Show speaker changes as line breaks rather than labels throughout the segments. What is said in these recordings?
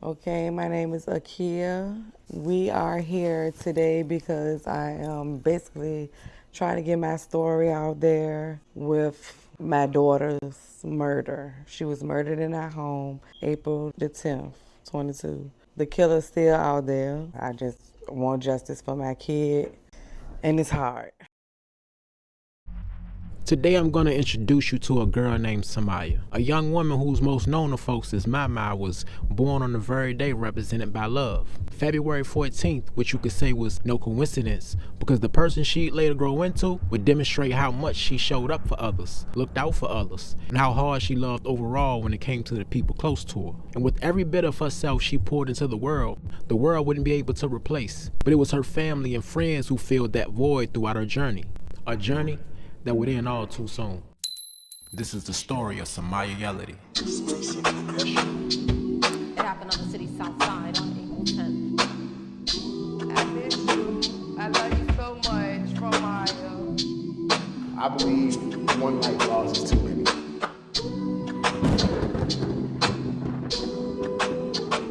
Okay, my name is Akiya. We are here today because I am basically trying to get my story out there with my daughter's murder. She was murdered in our home April the 10th, 22. The killer's still out there. I just want justice for my kid, and it's hard.
Today I'm going to introduce you to a girl named Somaya, a young woman who's most known to folks as Mama was born on the very day represented by love. February 14th, which you could say was no coincidence because the person she'd later grow into would demonstrate how much she showed up for others, looked out for others, and how hard she loved overall when it came to the people close to her. And with every bit of herself she poured into the world wouldn't be able to replace. But it was her family and friends who filled that void throughout her journey. A journey that would end all too soon. This is the story of Samiyah Yellardy.
It happened on the city's south side on April 10th.
I miss you. I love you so much, from Maya.
I believe one life lost is too many.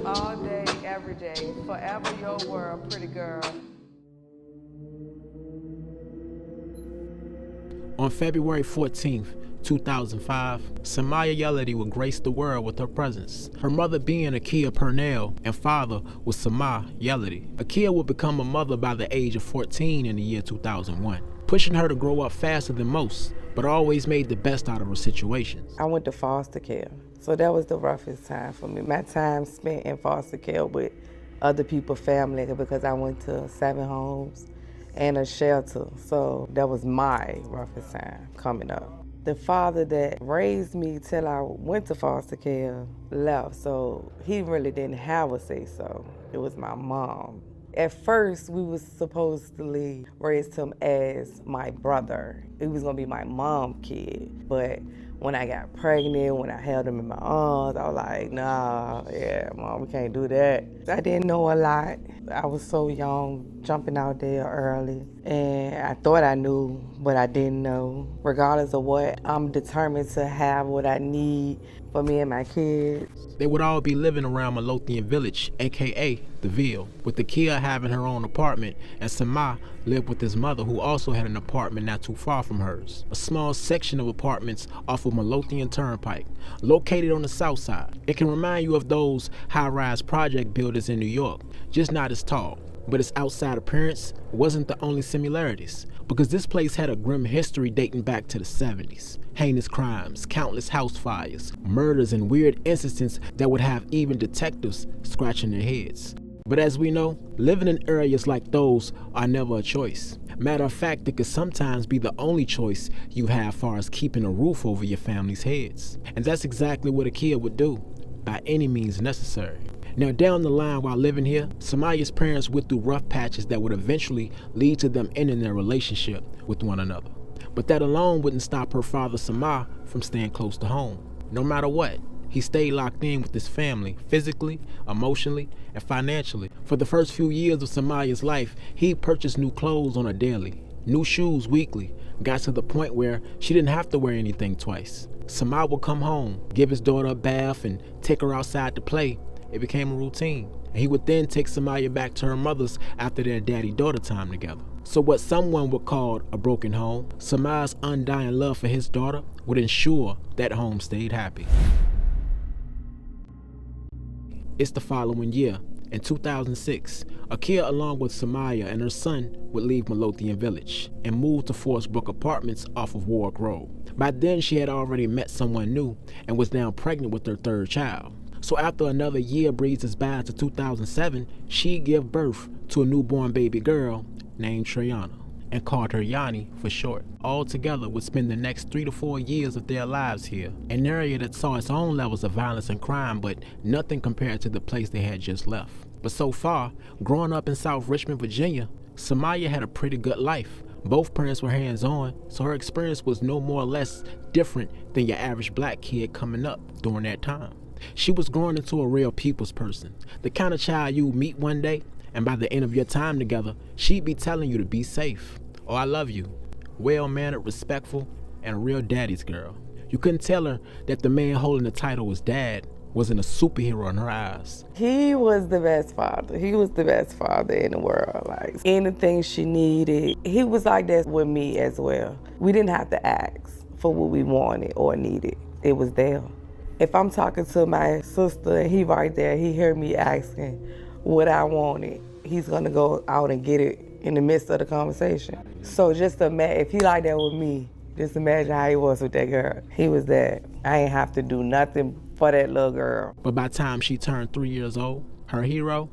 All day, every day, forever your world, pretty girl.
On February 14th, 2005, Samiyah Yellardy would grace the world with her presence. Her mother being Akiya Pernell and father was Samiyah Yellardy. Akiya would become a mother by the age of 14 in the year 2001, pushing her to grow up faster than most, but always made the best out of her situations.
I went to foster care, so that was the roughest time for me. My time spent in foster care with other people's family because I went to 7 homes and a shelter, so that was my roughest time coming up. The father that raised me till I went to foster care left, so he really didn't have a say-so. It was my mom. At first, we was supposedly raised him as my brother. He was gonna be my mom's kid, but when I got pregnant, when I held him in my arms, I was like, nah, yeah, Mom, we can't do that. I didn't know a lot. I was so young, jumping out there early, and I thought I knew, but I didn't know. Regardless of what, I'm determined to have what I need for me and my kids.
They would all be living around Midlothian Village, aka the Ville, with Akiya having her own apartment and Somaya lived with his mother, who also had an apartment not too far from hers. A small section of apartments off of Midlothian Turnpike, located on the south side. It can remind you of those high-rise project buildings in New York, just not as tall. But its outside appearance wasn't the only similarities, because this place had a grim history dating back to the 70s. Heinous crimes, countless house fires, murders, and weird incidents that would have even detectives scratching their heads. But as we know, living in areas like those are never a choice. Matter of fact, it could sometimes be the only choice you have far as keeping a roof over your family's heads. And that's exactly what Akiya would do, by any means necessary. Now down the line while living here, Samaya's parents went through rough patches that would eventually lead to them ending their relationship with one another. But that alone wouldn't stop her father Somaya from staying close to home. No matter what, he stayed locked in with his family, physically, emotionally, and financially. For the first few years of Samaya's life, he purchased new clothes on a daily, new shoes weekly, got to the point where she didn't have to wear anything twice. Somaya would come home, give his daughter a bath, and take her outside to play. It became a routine. And he would then take Somaya back to her mother's after their daddy-daughter time together. So what someone would call a broken home, Samaya's undying love for his daughter would ensure that home stayed happy. It's the following year, in 2006, Akiya along with Somaya and her son would leave Midlothian Village and move to Forest Brook Apartments off of Warwick Road. By then she had already met someone new and was now pregnant with their 3rd child. So after another year breezes by to 2007, she gave birth to a newborn baby girl named Trayana and called her Yanni for short. All together would spend the next 3 to 4 years of their lives here, an area that saw its own levels of violence and crime, but nothing compared to the place they had just left. But so far, growing up in South Richmond, Virginia, Somaya had a pretty good life. Both parents were hands-on, so her experience was no more or less different than your average black kid coming up during that time. She was growing into a real people's person, the kind of child you meet one day, and by the end of your time together, she'd be telling you to be safe, or I love you, well-mannered, respectful, and a real daddy's girl. You couldn't tell her that the man holding the title was dad wasn't a superhero in her eyes.
He was the best father. He was the best father in the world. Like anything she needed, he was like that with me as well. We didn't have to ask for what we wanted or needed. It was there. If I'm talking to my sister and he right there, he heard me asking what I wanted, he's gonna go out and get it in the midst of the conversation. So just imagine, if he like that with me, just imagine how he was with that girl. He was that. I ain't have to do nothing for that little girl.
But by the time she turned 3 years old, her hero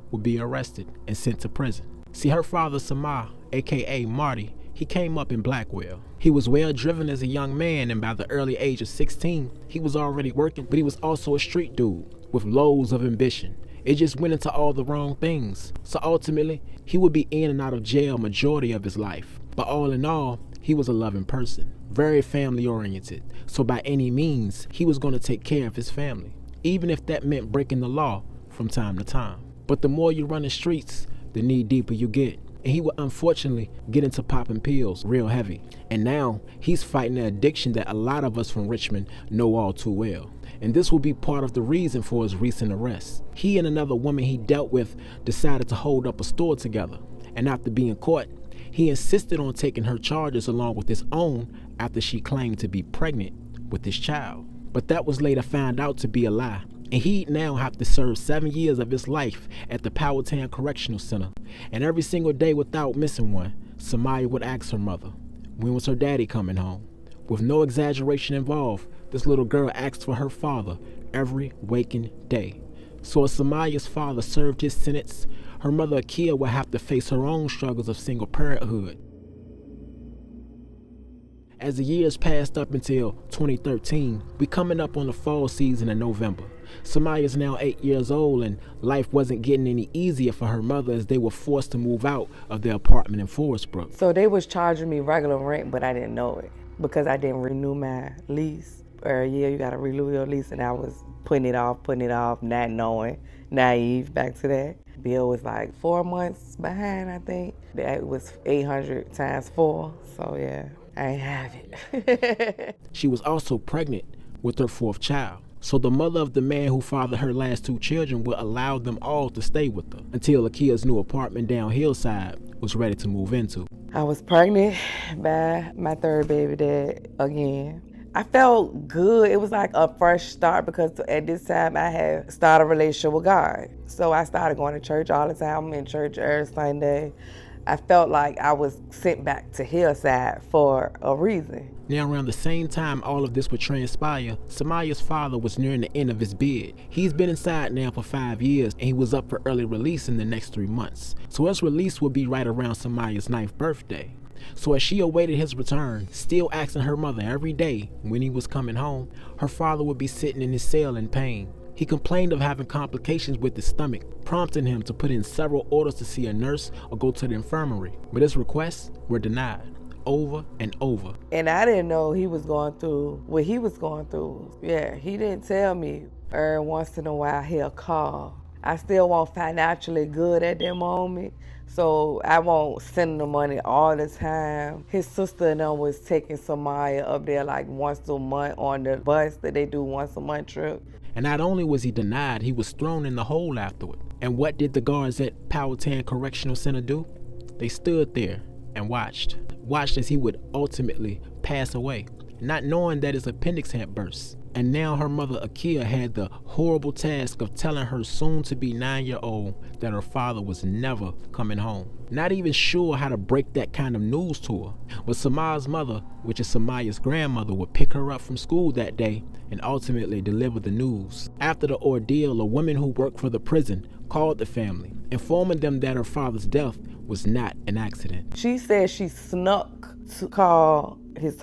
would be arrested and sent to prison. See, her father, Somaya, aka Marty, he came up in Blackwell. He was well driven as a young man, and by the early age of 16, he was already working, but he was also a street dude with loads of ambition. It just went into all the wrong things. So ultimately, he would be in and out of jail majority of his life. But all in all, he was a loving person, very family oriented. So by any means, he was going to take care of his family, even if that meant breaking the law from time to time. But the more you run the streets, the knee deeper you get. And he would unfortunately get into popping pills real heavy. And now he's fighting an addiction that a lot of us from Richmond know all too well. And this will be part of the reason for his recent arrest. He and another woman he dealt with decided to hold up a store together. And after being caught, he insisted on taking her charges along with his own after she claimed to be pregnant with his child. But that was later found out to be a lie. And he'd now have to serve 7 years of his life at the Powhatan Correctional Center. And every single day without missing one, Somaya would ask her mother, when was her daddy coming home? With no exaggeration involved, this little girl asked for her father every waking day. So as Somaya's father served his sentence, her mother Akiya would have to face her own struggles of single parenthood. As the years passed up until 2013, we coming up on the fall season in November. Somaya is now 8 years old, and life wasn't getting any easier for her mother as they were forced to move out of their apartment in Forest Brook.
So they was charging me regular rent, but I didn't know it because I didn't renew my lease. Every year you gotta renew your lease, and I was putting it off, not knowing, naive, back to that. Bill was like 4 months behind, I think. That was 800 times 4, so yeah, I ain't have it.
She was also pregnant with her 4th child. So the mother of the man who fathered her last 2 children would allow them all to stay with her until Akiya's new apartment down Hillside was ready to move into.
I was pregnant by my 3rd baby dad again. I felt good. It was like a fresh start because at this time I had started a relationship with God. So I started going to church all the time. I'm in church every Sunday. I felt like I was sent back to Hillside for a reason.
Now around the same time all of this would transpire, Somaya's father was nearing the end of his bid. He's been inside now for 5 years, and he was up for early release in the next 3 months. So his release would be right around Somaya's 9th birthday. So as she awaited his return, still asking her mother every day when he was coming home, her father would be sitting in his cell in pain. He complained of having complications with his stomach, prompting him to put in several orders to see a nurse or go to the infirmary. But his requests were denied over and over.
And I didn't know he was going through what he was going through. Yeah, he didn't tell me. Every once in a while he'll call. I still wasn't financially good at that moment, so I won't send the money all the time. His sister and them was taking Somaya up there like once a month on the bus that they do once a month trip.
And not only was he denied, he was thrown in the hole afterward. And what did the guards at Powhatan Correctional Center do? They stood there and watched as he would ultimately pass away, not knowing that his appendix had burst. And now her mother Akiya had the horrible task of telling her soon-to-be 9-year-old that her father was never coming home. Not even sure how to break that kind of news to her. But Somaya's mother, which is Somaya's grandmother, would pick her up from school that day and ultimately deliver the news. After the ordeal, a woman who worked for the prison called the family, informing them that her father's death was not an accident.
She said she snuck to call his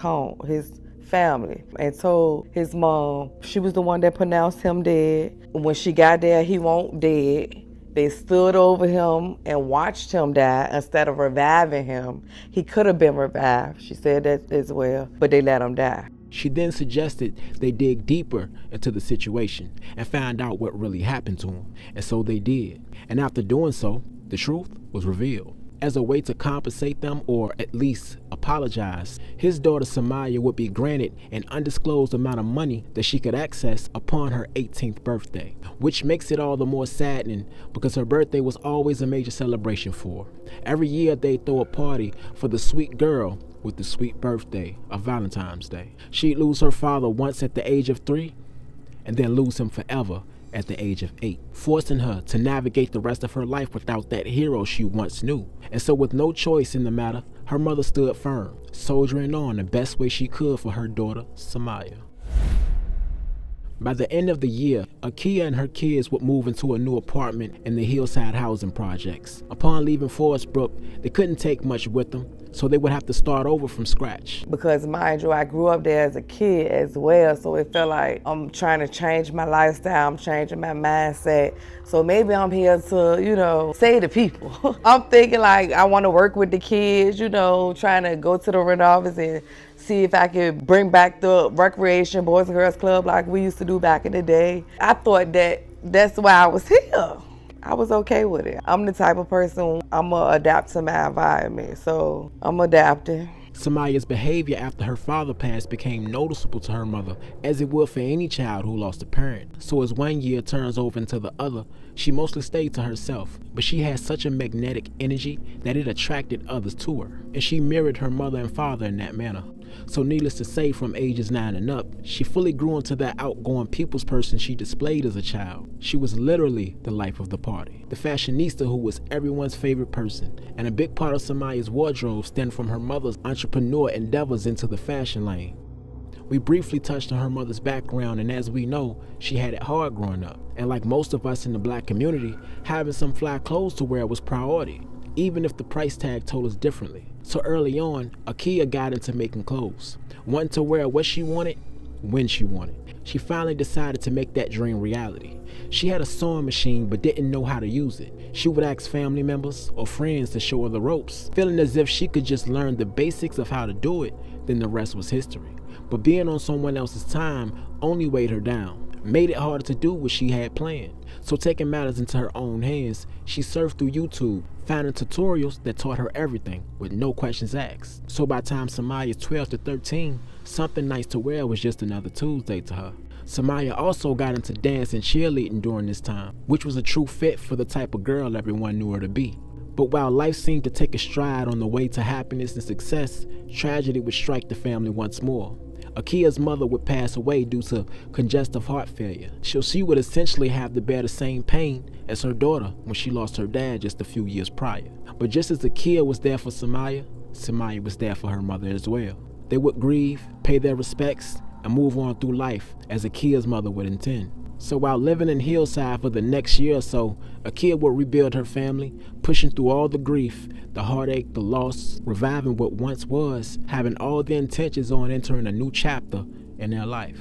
family and told his mom she was the one that pronounced him dead. When she got there, he wasn't dead. They stood over him and watched him die instead of reviving him. He could have been revived, she said that as well, but they let him die.
She then suggested they dig deeper into the situation and find out what really happened to him. And so they did. And after doing so, the truth was revealed. as a way to compensate them or at least apologize. His daughter Somaya would be granted an undisclosed amount of money that she could access upon her 18th birthday, which makes it all the more saddening because her birthday was always a major celebration for her. Every year they throw a party for the sweet girl with the sweet birthday of Valentine's Day. She'd lose her father once at the age of 3 and then lose him forever at the age of 8, forcing her to navigate the rest of her life without that hero she once knew. And so with no choice in the matter, her mother stood firm, soldiering on the best way she could for her daughter, Somaya. By the end of the year, Akiya and her kids would move into a new apartment in the Hillside housing projects. Upon leaving Forest Brook, they couldn't take much with them, so they would have to start over from scratch.
Because mind you, I grew up there as a kid as well, so it felt like I'm trying to change my lifestyle, I'm changing my mindset. So maybe I'm here to, save the people. I'm thinking like I want to work with the kids, trying to go to the rent office and see if I could bring back the recreation Boys and Girls Club like we used to do back in the day. I thought that's why I was here. I was okay with it. I'm the type of person, I'm going to adapt to my environment, so I'm adapting.
Somaya's behavior after her father passed became noticeable to her mother, as it would for any child who lost a parent. So as one year turns over into the other, she mostly stayed to herself, but she had such a magnetic energy that it attracted others to her, and she mirrored her mother and father in that manner. So needless to say, from ages 9 and up, she fully grew into that outgoing people's person she displayed as a child. She was literally the life of the party, the fashionista who was everyone's favorite person, and a big part of Samaya's wardrobe stemmed from her mother's entrepreneur endeavors into the fashion lane. We briefly touched on her mother's background, and as we know, she had it hard growing up. And like most of us in the black community, having some fly clothes to wear was priority, even if the price tag told us differently. So early on, Akiya got into making clothes, wanting to wear what she wanted, when she wanted. She finally decided to make that dream reality. She had a sewing machine but didn't know how to use it. She would ask family members or friends to show her the ropes, feeling as if she could just learn the basics of how to do it, then the rest was history. But being on someone else's time only weighed her down, made it harder to do what she had planned. So taking matters into her own hands, she surfed through YouTube, finding tutorials that taught her everything with no questions asked. So by the time Samaya's 12 to 13, something nice to wear was just another Tuesday to her. Somaya also got into dance and cheerleading during this time, which was a true fit for the type of girl everyone knew her to be. But while life seemed to take a stride on the way to happiness and success, tragedy would strike the family once more. Akiya's mother would pass away due to congestive heart failure, so she would essentially have to bear the same pain as her daughter when she lost her dad just a few years prior. But just as Akiya was there for Somaya, Somaya was there for her mother as well. They would grieve, pay their respects, and move on through life as Akiya's mother would intend. So while living in Hillside for the next year or so, Akiya would rebuild her family, pushing through all the grief, the heartache, the loss, reviving what once was, having all the intentions on entering a new chapter in their life.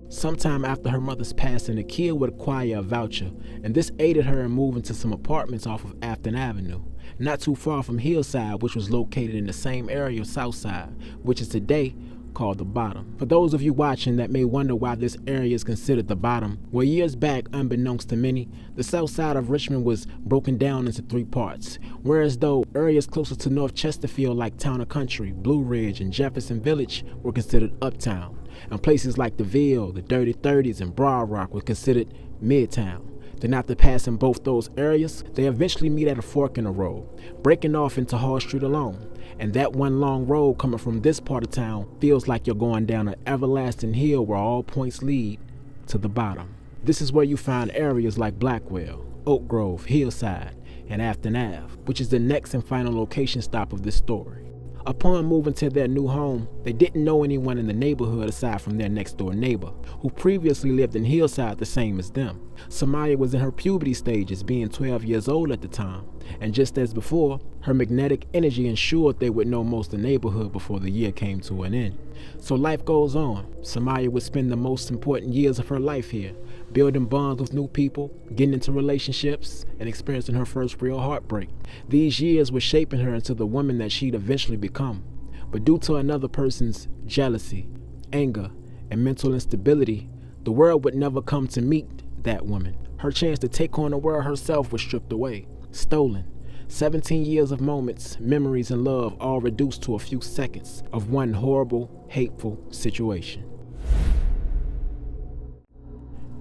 Sometime after her mother's passing, Akiya would acquire a voucher, and this aided her in moving to some apartments off of Afton Avenue, not too far from Hillside, which was located in the same area of Southside, which is today called the Bottom. For those of you watching that may wonder why this area is considered the Bottom, well, years back, unbeknownst to many, the south side of Richmond was broken down into 3 parts, whereas though areas closer to North Chesterfield like Town and Country, Blue Ridge, and Jefferson Village were considered uptown, and places like the Ville, the Dirty 30s, and Broad Rock were considered midtown. Then after passing both those areas, they eventually meet at a fork in the road, breaking off into Hall Street alone. And that one long road coming from this part of town feels like you're going down an everlasting hill where all points lead to the bottom. This is where you find areas like Blackwell, Oak Grove, Hillside, and Afton Ave, which is the next and final location stop of this story. Upon moving to their new home, they didn't know anyone in the neighborhood aside from their next door neighbor, who previously lived in Hillside the same as them. Somaya was in her puberty stages, being 12 years old at the time, and just as before, her magnetic energy ensured they would know most of the neighborhood before the year came to an end. So life goes on. Somaya would spend the most important years of her life here, building bonds with new people, getting into relationships, and experiencing her first real heartbreak. These years were shaping her into the woman that she'd eventually become. But due to another person's jealousy, anger, and mental instability, the world would never come to meet that woman. Her chance to take on the world herself was stripped away. stolen. 17 years of moments, memories, and love all reduced to a few seconds of one horrible, hateful situation.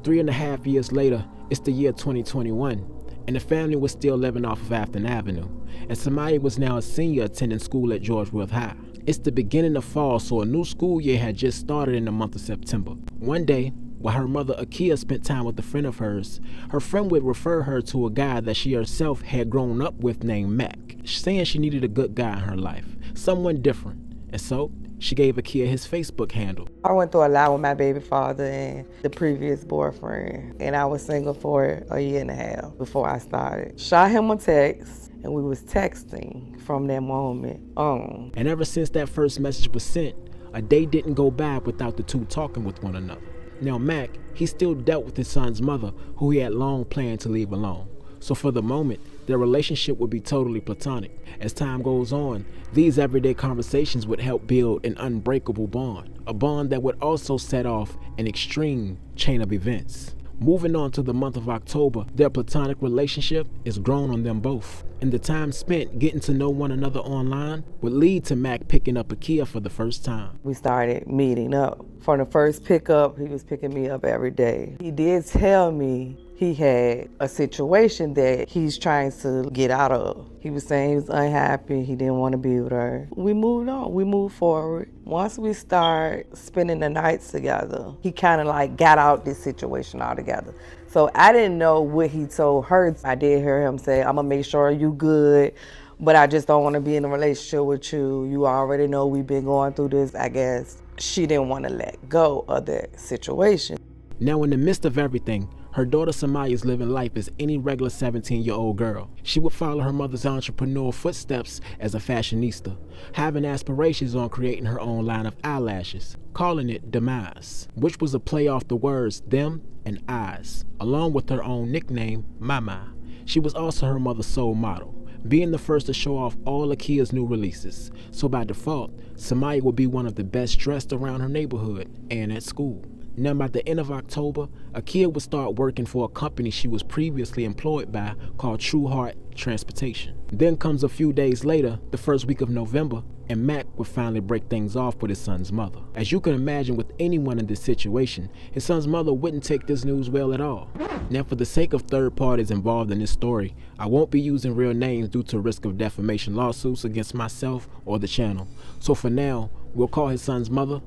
3.5 years later, it's the year 2021, and the family was still living off of Afton Avenue, and Somaya was now a senior attending school at George Wythe High. It's the beginning of fall, so a new school year had just started in the month of September. One day, while her mother Akiya spent time with a friend of hers, her friend would refer her to a guy that she herself had grown up with named Mac, saying she needed a good guy in her life, someone different, and so she gave Akiya his Facebook handle.
I went through a lot with my baby father and the previous boyfriend, and I was single for a year and a half before I started. Shot him a text, and we was texting from that moment on.
And ever since that first message was sent, a day didn't go by without the two talking with one another. Now Mac, he still dealt with his son's mother, who he had long planned to leave alone. So for the moment, their relationship would be totally platonic. As time goes on, these everyday conversations would help build an unbreakable bond, a bond that would also set off an extreme chain of events. Moving on to the month of October, their platonic relationship is grown on them both, and the time spent getting to know one another online would lead to Mac picking up Akiya for the first time.
We started meeting up. From the first pickup, he was picking me up every day. He did tell me he had a situation that he's trying to get out of. He was saying he was unhappy, he didn't want to be with her. We moved on, we moved forward. Once we start spending the nights together, he kind of like got out this situation altogether. So I didn't know what he told her. I did hear him say, I'm gonna make sure you good, but I just don't want to be in a relationship with you. You already know we've been going through this. I guess she didn't want to let go of that situation.
Now in the midst of everything, her daughter Samaya is living life as any regular 17-year-old girl. She would follow her mother's entrepreneurial footsteps as a fashionista, having aspirations on creating her own line of eyelashes, calling it Demise, which was a play off the words them and eyes, along with her own nickname, Mama. She was also her mother's sole model, being the first to show off all Akiya's new releases. So by default, Samaya would be one of the best dressed around her neighborhood and at school. Now by the end of October, Akiya would start working for a company she was previously employed by called True Heart Transportation. Then comes a few days later, the first week of November, and Mac would finally break things off with his son's mother. As you can imagine with anyone in this situation, his son's mother wouldn't take this news well at all. Now for the sake of third parties involved in this story, I won't be using real names due to risk of defamation lawsuits against myself or the channel. So for now, we'll call his son's mother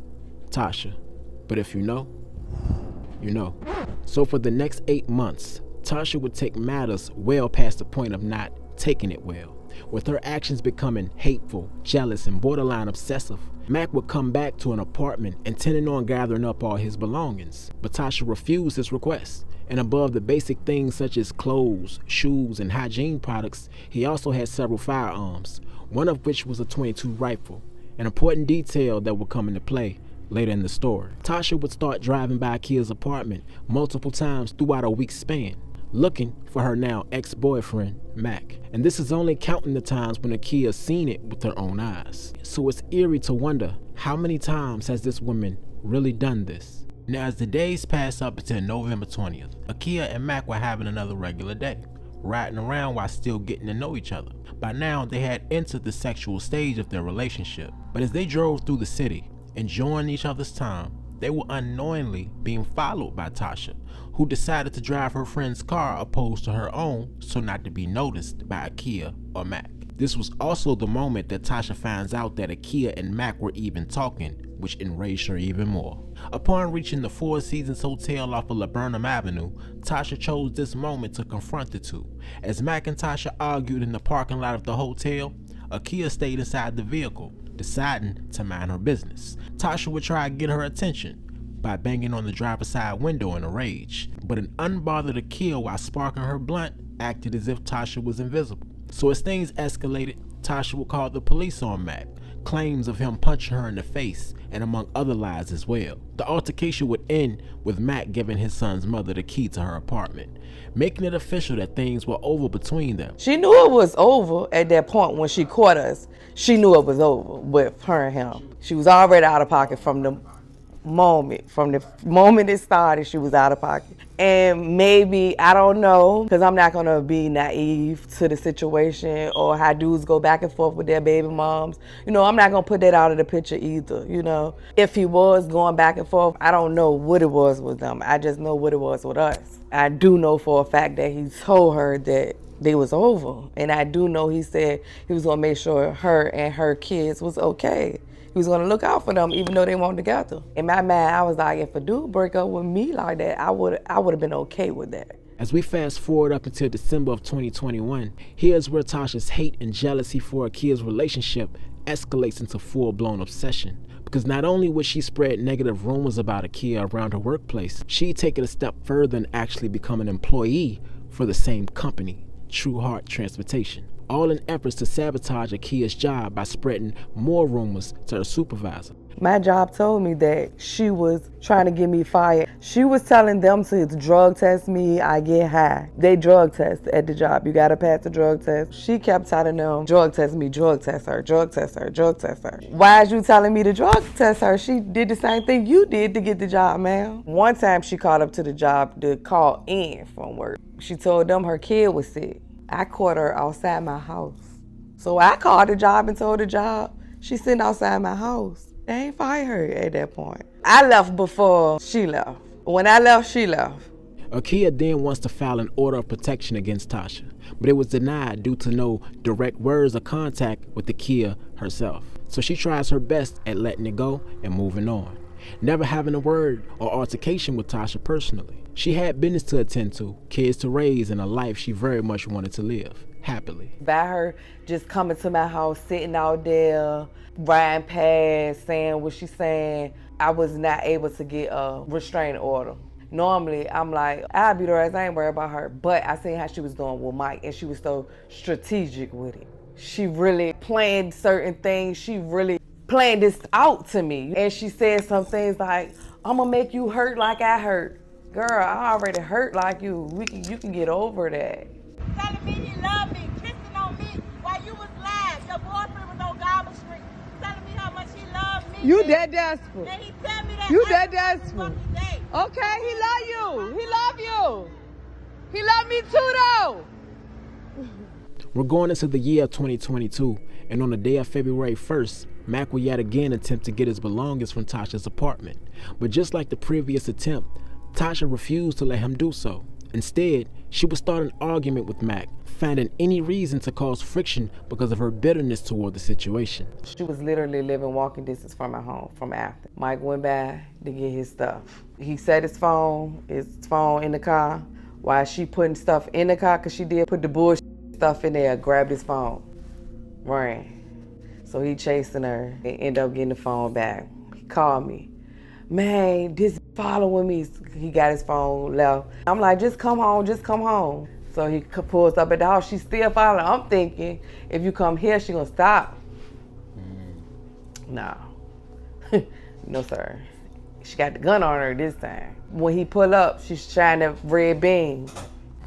Tasha. But if you know, you know. So for the next 8 months, Tasha would take matters well past the point of not taking it well, with her actions becoming hateful, jealous, and borderline obsessive. Mac would come back to an apartment intending on gathering up all his belongings, but Tasha refused his request. And above the basic things such as clothes, shoes, and hygiene products, he also had several firearms, one of which was a .22 rifle, an important detail that would come into play later in the story. Tasha would start driving by Akiya's apartment multiple times throughout a week's span, looking for her now ex-boyfriend, Mac. And this is only counting the times when Akiya seen it with her own eyes. So it's eerie to wonder, how many times has this woman really done this? Now as the days pass up until November 20th, Akiya and Mac were having another regular day, riding around while still getting to know each other. By now they had entered the sexual stage of their relationship. But as they drove through the city, enjoying each other's time, they were unknowingly being followed by Tasha, who decided to drive her friend's car opposed to her own so not to be noticed by Akiya or Mac. This was also the moment that Tasha finds out that Akiya and Mac were even talking, which enraged her even more. Upon reaching the Four Seasons Hotel off of Laburnum Avenue, Tasha chose this moment to confront the two. As Mac and Tasha argued in the parking lot of the hotel, Akiya stayed inside the vehicle, deciding to mind her business. Tasha would try to get her attention by banging on the driver's side window in a rage, but an unbothered Akiya, while sparking her blunt, acted as if Tasha was invisible. So as things escalated, Tasha would call the police on Mac, claims of him punching her in the face, and among other lies as well. The altercation would end with Mac giving his son's mother the key to her apartment, making it official that things were over between them.
She knew it was over at that point when she caught us. She knew it was over with her and him. She was already out of pocket from moment. From the moment it started, she was out of pocket. And maybe, I don't know, because I'm not going to be naive to the situation or how dudes go back and forth with their baby moms. You know, I'm not going to put that out of the picture either, you know. If he was going back and forth, I don't know what it was with them. I just know what it was with us. I do know for a fact that he told her that they was over. And I do know he said he was going to make sure her and her kids was okay. He was gonna look out for them even though they weren't together. In my mind, I was like, if a dude break up with me like that, I would have been okay with that.
As we fast forward up until December of 2021, here's where Tasha's hate and jealousy for Akiya's relationship escalates into full-blown obsession. Because not only would she spread negative rumors about Akiya around her workplace, she'd take it a step further and actually become an employee for the same company, True Heart Transportation, all in efforts to sabotage Akiya's job by spreading more rumors to her supervisor.
My job told me that she was trying to get me fired. She was telling them to drug test me, I get high. They drug test at the job. You gotta pass the drug test. She kept telling them, drug test me, drug test her, drug test her, drug test her. Why is you telling me to drug test her? She did the same thing you did to get the job, ma'am. One time she called up to the job to call in from work. She told them her kid was sick. I caught her outside my house. So I called the job and told the job she's sitting outside my house. They ain't fired her at that point. I left before she left. When I left, she left.
Akiya then wants to file an order of protection against Tasha, but it was denied due to no direct words or contact with Akiya herself. So she tries her best at letting it go and moving on, never having a word or altercation with Tasha personally. She had business to attend to, kids to raise, and a life she very much wanted to live, happily.
By her just coming to my house, sitting out there, riding past, saying what she's saying, I was not able to get a restraining order. Normally, I'm like, I'll beat her ass, I ain't worried about her. But I seen how she was doing with Mike, and she was so strategic with it. She really planned certain things. She really planned this out to me. And she said some things like, I'm gonna make you hurt like I hurt. Girl, I already hurt like you. You can get over that.
Telling me he loved me, kissing on me while you was lying. Your boyfriend was on Garber Street, telling me how much he loved me.
You that desperate.
And he tell me that
You
every
that desperate.
fucking day.
Okay, he love you. He love you. He love me too though.
We're going into the year of 2022, and on the day of February 1st, Mac will yet again attempt to get his belongings from Tasha's apartment. But just like the previous attempt, Tasha refused to let him do so. Instead, she would start an argument with Mac, finding any reason to cause friction because of her bitterness toward the situation.
She was literally living walking distance from my home, from Afton. Mike went by to get his stuff. He set his phone in the car, while she putting stuff in the car, because she did put the bullshit stuff in there, grabbed his phone, ran. So he chasing her and ended up getting the phone back. He called me. Man, this following me. He got his phone, left. I'm like, just come home, just come home. So he pulls up at the house, she's still following. I'm thinking, if you come here, she gonna stop. No. No, sir. She got the gun on her this time. When he pull up, she's trying to red beam.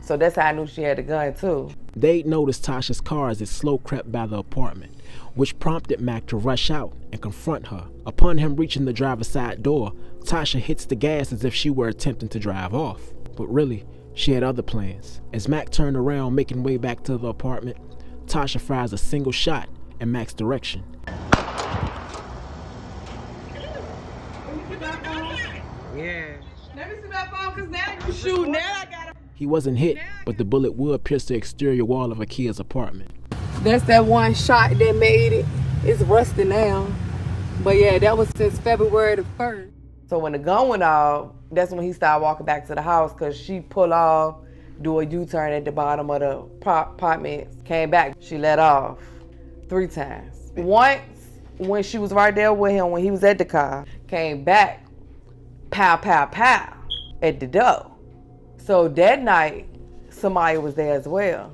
So that's how I knew she had the gun too.
They'd noticed Tasha's car as it slow crept by the apartment, which prompted Mac to rush out and confront her. Upon him reaching the driver's side door, Tasha hits the gas as if she were attempting to drive off. But really, she had other plans. As Mac turned around, making way back to the apartment, Tasha fires a single shot in Mac's direction.
Yeah. Let me see my phone, cause now you shoot. Now I got him.
He wasn't hit, but the bullet would pierce the exterior wall of Akiya's apartment.
That's that one shot that made it. It's rusty now. But yeah, that was since February the 1st. So when the gun went off, that's when he started walking back to the house, because she pulled off, do a U-turn at the bottom of the apartment, came back. She let off 3 times. Once, when she was right there with him, when he was at the car, came back, pow, pow, pow, at the door. So that night, Somaya was there as well.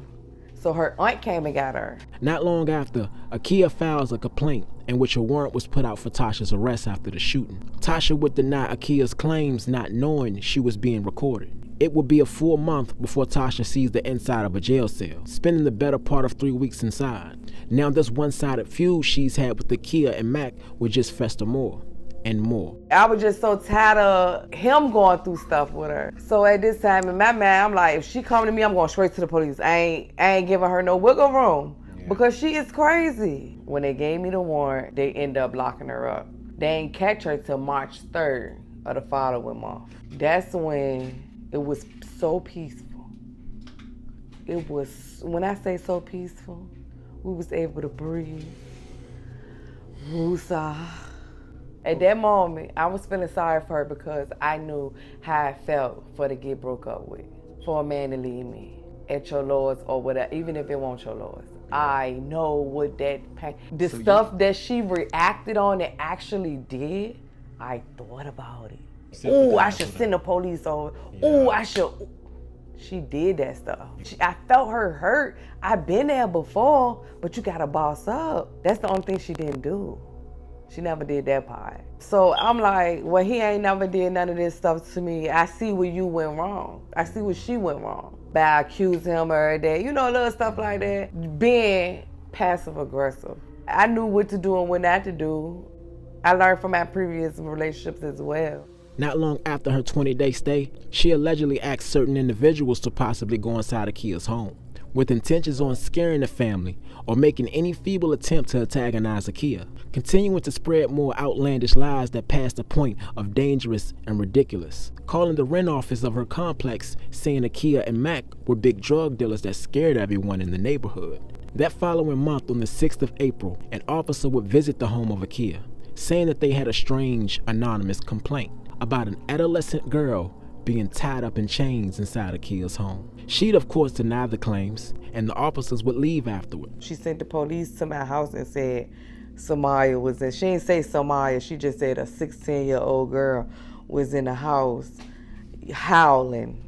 So her aunt came and got her.
Not long after, Akiya files a complaint in which a warrant was put out for Tasha's arrest after the shooting. Tasha would deny Akiya's claims, not knowing she was being recorded. It would be a full month before Tasha sees the inside of a jail cell, spending the better part of 3 weeks inside. Now this one-sided feud she's had with Akiya and Mac would just fester more. and more.
I was just so tired of him going through stuff with her. So at this time in my mind, I'm like, if she come to me, I'm going straight to the police. I ain't giving her no wiggle room because she is crazy. When they gave me the warrant, they ended up locking her up. They ain't catch her till March 3rd of the following month. That's when it was so peaceful. It was, when I say so peaceful, we was able to breathe. Woosah. At that moment, I was feeling sorry for her because I knew how I felt for to get broke up with. For a man to leave me at your lowest or whatever, even if it won't your lowest. I know what that pain, the stuff that she reacted on and actually did, I thought about it. Ooh, I should send the police over. Ooh, I should. She did that stuff. I felt her hurt. I've been there before, but you gotta boss up. That's the only thing she didn't do. She never did that part. So I'm like, well, he ain't never did none of this stuff to me. I see where you went wrong. I see where she went wrong. But I accused him every day. You know, little stuff like that. Being passive aggressive. I knew what to do and what not to do. I learned from my previous relationships as well.
Not long after her 20-day stay, she allegedly asked certain individuals to possibly go inside Akiya's home, with intentions on scaring the family or making any feeble attempt to antagonize Akiya, continuing to spread more outlandish lies that passed the point of dangerous and ridiculous, calling the rent office of her complex, saying Akiya and Mac were big drug dealers that scared everyone in the neighborhood. That following month, on the 6th of April, an officer would visit the home of Akiya, saying that they had a strange, anonymous complaint about an adolescent girl being tied up in chains inside Akiya's home. She'd of course deny the claims, and the officers would leave afterward.
She sent the police to my house and said Somaya was in. She didn't say Somaya, she just said a 16-year-old girl was in the house howling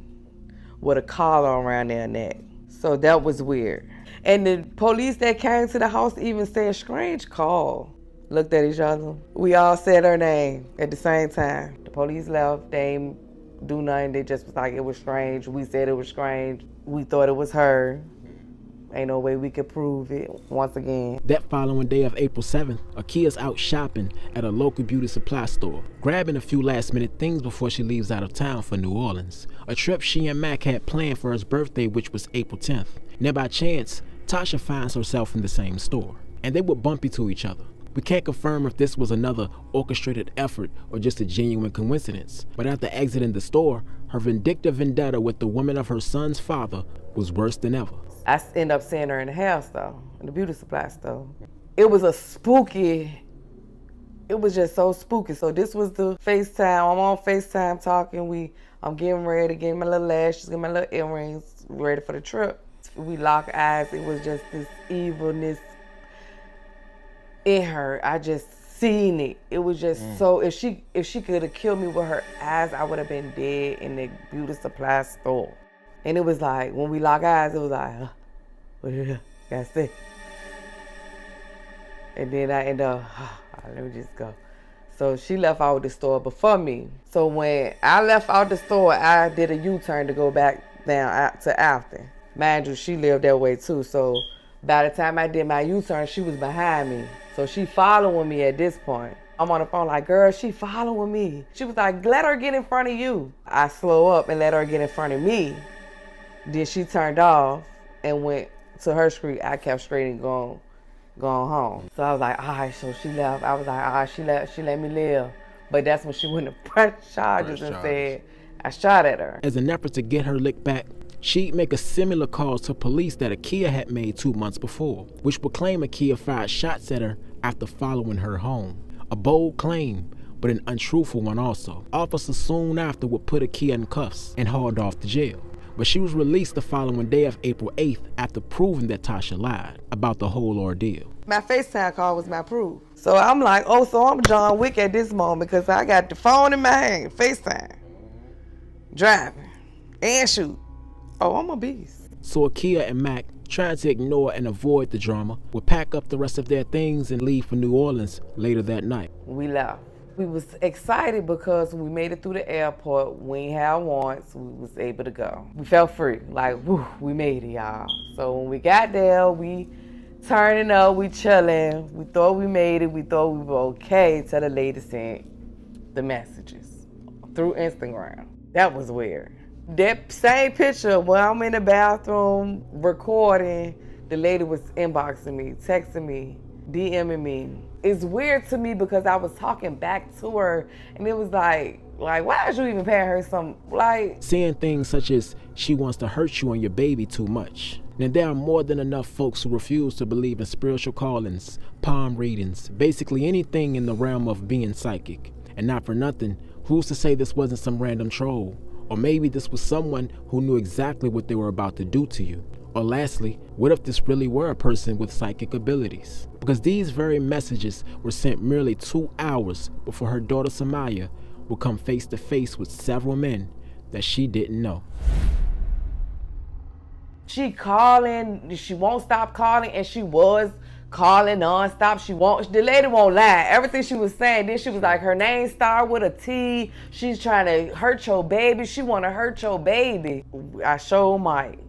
with a collar around their neck. So that was weird. And the police that came to the house even said strange call. Looked at each other. We all said her name at the same time. The police left, they ain't do nothing. They just was like, it was strange. We said it was strange. We thought it was her. Ain't no way we could prove it once again.
That following day of April 7th, Akiya's out shopping at a local beauty supply store, grabbing a few last minute things before she leaves out of town for New Orleans, a trip she and Mac had planned for his birthday, which was April 10th. Now by chance, Tasha finds herself in the same store, and they would bump into each other. We can't confirm if this was another orchestrated effort or just a genuine coincidence, but after exiting the store, her vindictive vendetta with the woman of her son's father was worse than ever.
I ended up seeing her in the hair store, in the beauty supply store. It was it was just so spooky. So this was the FaceTime. I'm on FaceTime talking. I'm getting ready, getting my little lashes, getting my little earrings, ready for the trip. We lock eyes. It was just this evilness in her. I just seen it. It was just so, if she could have killed me with her eyes, I would have been dead in the beauty supply store. And it was like, when we lock eyes, it was like, that's it. And then I end up, let me just go. So she left out the store before me. So when I left out the store, I did a U-turn to go back down to Afton. Mind you, she lived that way too. So by the time I did my U-turn, she was behind me. So she following me at this point. I'm on the phone like, girl, she following me. She was like, let her get in front of you. I slow up and let her get in front of me. Then she turned off and went to her street. I kept straight and going home. So I was like, all right, so she left. I was like, all right, she let me live. But that's when she went to press charges and said, I shot at her.
As an effort to get her lick back, she'd make a similar call to police that Akiya had made 2 months before, which would claim Akiya fired shots at her after following her home. A bold claim, but an untruthful one also. Officers soon after would put Akiya in cuffs and hauled off to jail. But she was released the following day of April 8th after proving that Tasha lied about the whole ordeal.
My FaceTime call was my proof. So I'm like, oh, so I'm John Wick at this moment because I got the phone in my hand, FaceTime, driving, and shoot. Oh, I'm a beast.
So Akiya and Mac, trying to ignore and avoid the drama, would pack up the rest of their things and leave for New Orleans later that night.
We left. We was excited because we made it through the airport. We ain't had warrants. We was able to go. We felt free. Like, whew, we made it, y'all. So when we got there, we turning up, we chilling. We thought we made it. We thought we were okay till the lady said, the messages through Instagram. That was weird. That same picture where I'm in the bathroom recording, the lady was inboxing me, texting me, DMing me. It's weird to me because I was talking back to her and it was like, why did you even pay her some,
saying things such as, she wants to hurt you and your baby too much. Now, there are more than enough folks who refuse to believe in spiritual callings, palm readings, basically anything in the realm of being psychic. And not for nothing, who's to say this wasn't some random troll? Or maybe this was someone who knew exactly what they were about to do to you. Or lastly, what if this really were a person with psychic abilities? Because these very messages were sent merely 2 hours before her daughter Somaya would come face to face with several men that she didn't know.
She calling, she won't stop calling, and she was calling nonstop. The lady won't lie. Everything she was saying, then she was like, her name started with a T. She's trying to hurt your baby. She want to hurt your baby. I showed Mike,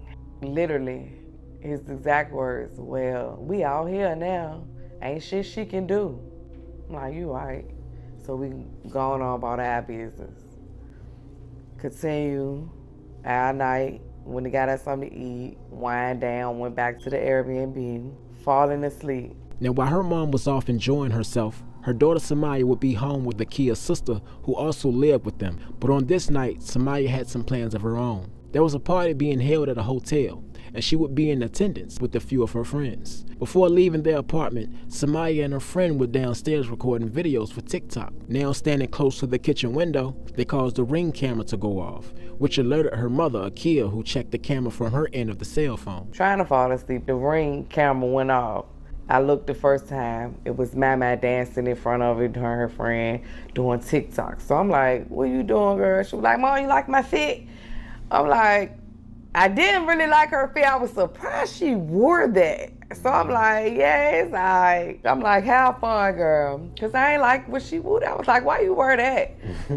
literally, his exact words, well, we out here now. Ain't shit she can do. I'm like, you right. So we going on about our business. Continue our night. When they got us something to eat, wind down, went back to the Airbnb, falling asleep.
Now, while her mom was off enjoying herself, her daughter Somaya would be home with Akiya's sister, who also lived with them. But on this night, Somaya had some plans of her own. There was a party being held at a hotel, and she would be in attendance with a few of her friends. Before leaving their apartment, Somaya and her friend were downstairs recording videos for TikTok. Now standing close to the kitchen window, they caused the Ring camera to go off, which alerted her mother, Akiya, who checked the camera from her end of the cell phone.
Trying to fall asleep, the Ring camera went off. I looked the first time, it was Mama dancing in front of it, her and her friend doing TikTok. So I'm like, what you doing, girl? She was like, Mom, you like my fit? I'm like, I didn't really like her fit. I was surprised she wore that. So I'm like, yeah, it's all right. I'm like, have fun, girl. Because I ain't like what she wore. I was like, why you wear that?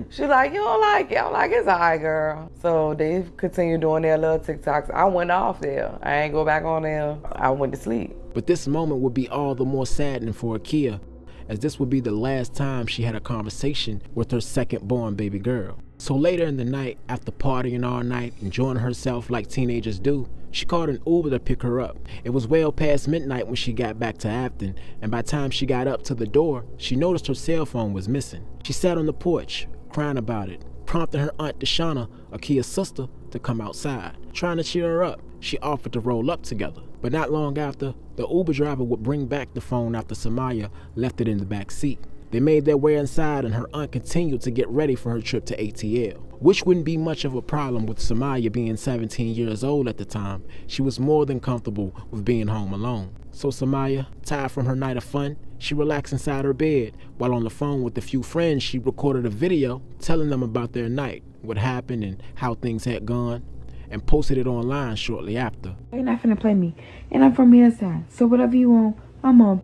She's like, you don't like it. I'm like, it's all right, girl. So they continued doing their little TikToks. I went off there. I ain't go back on there. I went to sleep.
But this moment would be all the more saddening for Akiya, as this would be the last time she had a conversation with her second-born baby girl. So later in the night, after partying all night, enjoying herself like teenagers do, she called an Uber to pick her up. It was well past midnight when she got back to Afton, and by the time she got up to the door, she noticed her cell phone was missing. She sat on the porch, crying about it, prompting her aunt Tasha, Akiya's sister, to come outside. Trying to cheer her up, she offered to roll up together. But not long after, the Uber driver would bring back the phone after Somaya left it in the back seat. They made their way inside and her aunt continued to get ready for her trip to ATL, which wouldn't be much of a problem with Somaya being 17 years old at the time. She was more than comfortable with being home alone. So Somaya, tired from her night of fun, she relaxed inside her bed. While on the phone with a few friends, she recorded a video telling them about their night, what happened and how things had gone, and posted it online shortly after.
You're not finna play me, and I'm from your side, so whatever you want, I'm on.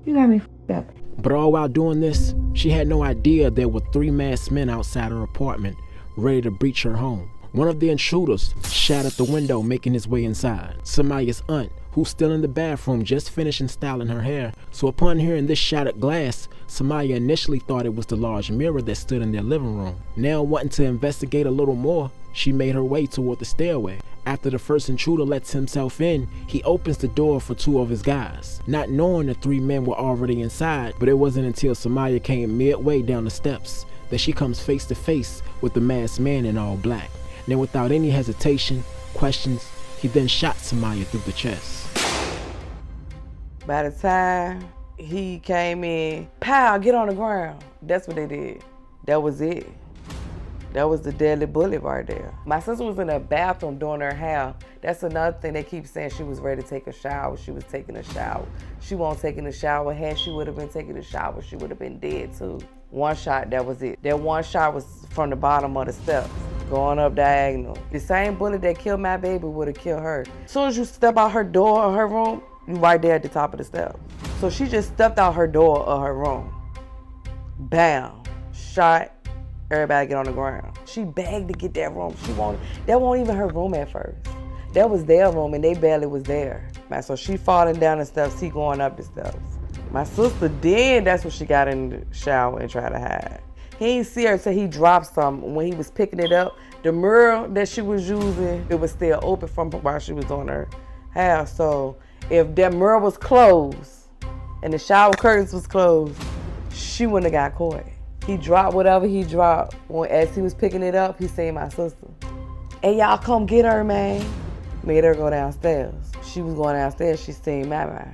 You got me f***ed up.
But all while doing this, she had no idea there were 3 masked men outside her apartment, ready to breach her home. One of the intruders shattered the window, making his way inside. Somaya's aunt, who's still in the bathroom, just finishing styling her hair. So upon hearing this shattered glass, Somaya initially thought it was the large mirror that stood in their living room. Now wanting to investigate a little more, she made her way toward the stairway. After the first intruder lets himself in, he opens the door for 2 of his guys, not knowing the 3 men were already inside. But it wasn't until Somaya came midway down the steps that she comes face to face with the masked man in all black. Then without any hesitation, questions, he then shot Somaya through the chest.
By the time he came in, pow, get on the ground. That's what they did. That was it. That was the deadly bullet right there. My sister was in the bathroom doing her hair. That's another thing they keep saying, she was ready to take a shower. She was taking a shower. She wasn't taking a shower. Had she would have been taking a shower, she would have been dead too. One shot, that was it. That one shot was from the bottom of the steps, going up diagonal. The same bullet that killed my baby would have killed her. As soon as you step out her door of her room, you right there at the top of the steps. So she just stepped out her door of her room. Bam, shot. Everybody get on the ground. She begged to get that room. That wasn't even her room at first. That was their room and they barely was there. So she falling down the steps, he going up the steps. My sister did, that's when she got in the shower and tried to hide. He ain't see her till he dropped something. When he was picking it up, the mirror that she was using, it was still open from while she was on her hair. So if that mirror was closed and the shower curtains was closed, she wouldn't have got caught. He dropped whatever he dropped. As he was picking it up, he seen my sister. Hey, y'all come get her, man. Made her go downstairs. She was going downstairs, she seen Mama.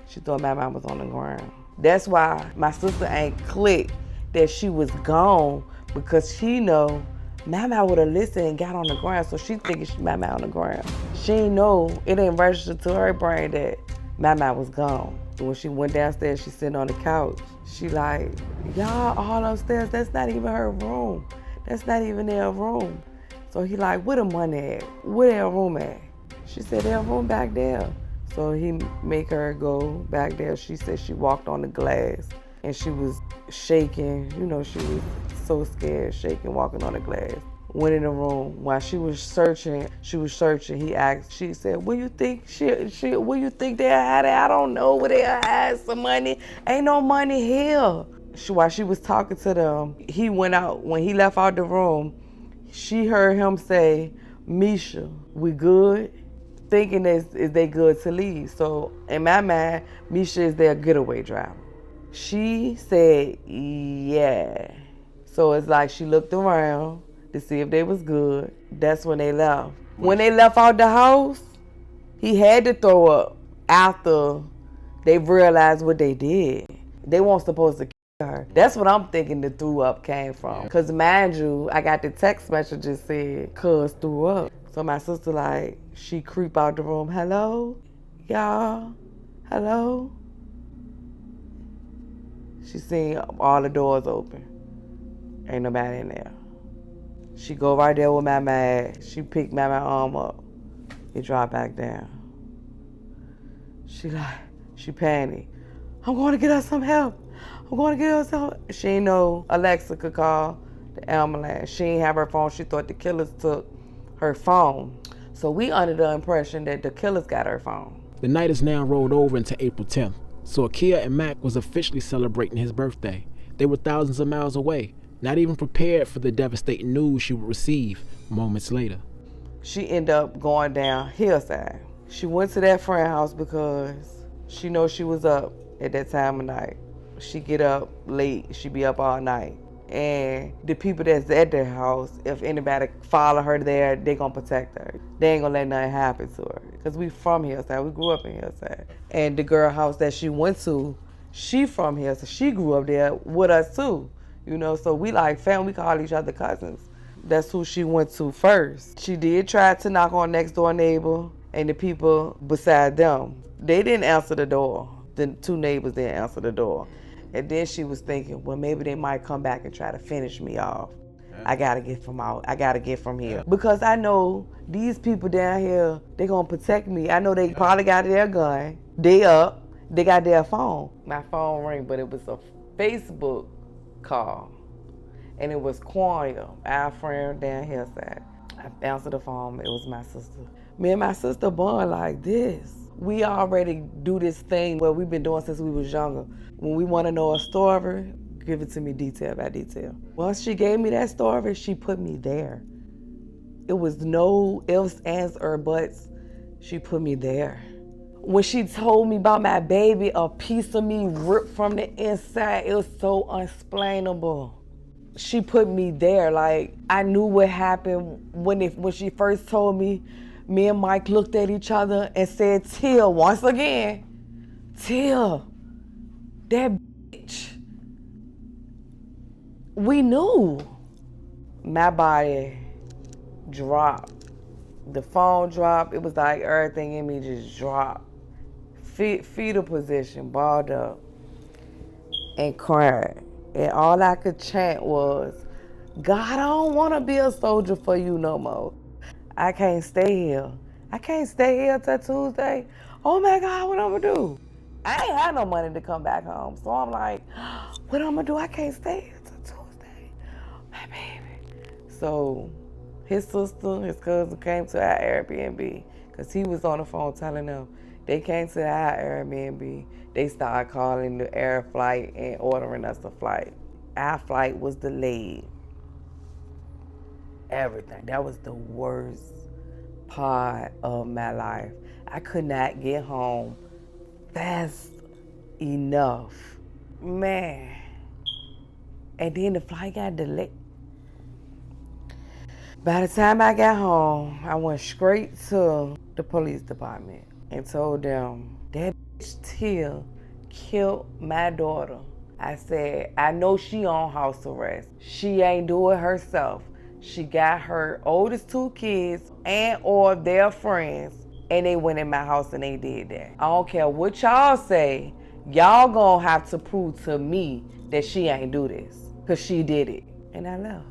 She thought Mama was on the ground. That's why my sister ain't clicked that she was gone, because she know Mama would have listened and got on the ground, so she thinking Mama on the ground. She ain't know, it ain't registered to her brain that Mama was gone. When she went downstairs, she sitting on the couch. She like, y'all all upstairs, that's not even her room. That's not even their room. So he like, where the money at? Where their room at? She said, their room back there. So he make her go back there. She said she walked on the glass and she was shaking. You know, she was so scared, shaking, walking on the glass. Went in the room. While she was searching, he asked, she said, where you think where you think they'll hide it? I don't know where they'll hide some money. Ain't no money here. While she was talking to them, he went out. When he left out the room, she heard him say, Misha, we good? Thinking is they good to leave. So in my mind, Misha is their getaway driver. She said, yeah. So it's like she looked around to see if they was good. That's when they left. When they left out the house, he had to throw up after they realized what they did. They weren't supposed to kill her. That's what I'm thinking the threw up came from. Cause mind you, I got the text messages said, cuz threw up. So my sister like, she creep out the room, hello, y'all, hello. She seen all the doors open. Ain't nobody in there. She go right there with Mama. She picked Mama's arm up. He dropped back down. She panicked. I'm going to get us some help. I'm going to get us some help. She ain't know Alexa could call the ambulance. She ain't have her phone. She thought the killers took her phone. So we under the impression that the killers got her phone.
The night is now rolled over into April 10th. So Akiya and Mac was officially celebrating his birthday. They were thousands of miles away, not even prepared for the devastating news she would receive moments later.
She ended up going down Hillside. She went to that friend house because she knows she was up at that time of night. She get up late, she be up all night. And the people that's at their house, if anybody follow her there, they gonna protect her. They ain't gonna let nothing happen to her. Cause we from Hillside, we grew up in Hillside. And the girl house that she went to, she from Hillside, she grew up there with us too. You know, so we like family, we call each other cousins. That's who she went to first. She did try to knock on next door neighbor and the people beside them. They didn't answer the door. The two neighbors didn't answer the door. And then she was thinking, well, maybe they might come back and try to finish me off. I gotta get from out. I gotta get from here. Because I know these people down here, they gonna protect me. I know they probably got their gun. They up. They got their phone. My phone rang, but it was a Facebook call. And it was Quanya, our friend down here side. I answered the phone. It was my sister. Me and my sister bond like this. We already do this thing what we've been doing since we was younger. When we want to know a story, give it to me detail by detail. Once she gave me that story, she put me there. It was no ifs, ands, or buts. She put me there. When she told me about my baby, a piece of me ripped from the inside. It was so unexplainable. She put me there. Like, I knew what happened when she first told me. Me and Mike looked at each other and said, Till, once again, Till, that bitch. We knew. My body dropped. The phone dropped. It was like everything in me just dropped. Fetal position, balled up, and cried. And all I could chant was, God, I don't want to be a soldier for you no more. I can't stay here. I can't stay here till Tuesday. Oh my God, what I'm gonna do? I ain't had no money to come back home. So I'm like, what I'm gonna do? I can't stay here till Tuesday. My baby. So his sister, his cousin came to our Airbnb because he was on the phone telling them. They came to our Airbnb. They started calling the air flight and ordering us a flight. Our flight was delayed. Everything. That was the worst part of my life. I could not get home fast enough. Man. And then the flight got delayed. By the time I got home, I went straight to the police department and told them that bitch Tia killed my daughter. I said, I know she on house arrest. She ain't do it herself. She got her oldest 2 kids and or their friends, and they went in my house and they did that. I don't care what y'all say, y'all gonna have to prove to me that she ain't do this, cause she did it. And I left.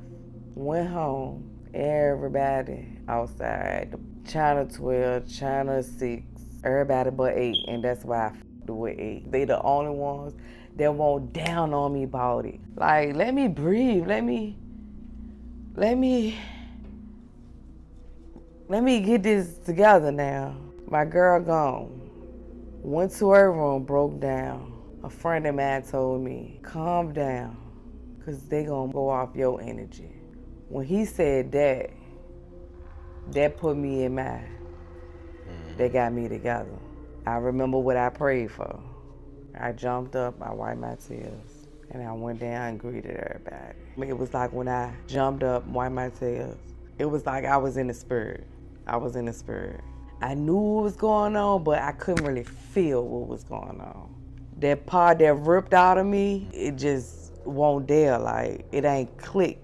Went home. Everybody outside, the China 12, China 6, everybody but 8, and that's why I f***ed with 8. They the only ones that won't down on me about it. Like, let me breathe, let me get this together now. My girl gone. Went to her room, broke down. A friend of mine told me, calm down, cause they gonna go off your energy. When he said that, that put me in mind. That got me together. I remember what I prayed for. I jumped up, I wiped my tears, and I went down and greeted everybody. It was like when I jumped up, wiped my tears, it was like I was in the spirit. I was in the spirit. I knew what was going on, but I couldn't really feel what was going on. That part that ripped out of me, it just won't dare, like, it ain't clicked.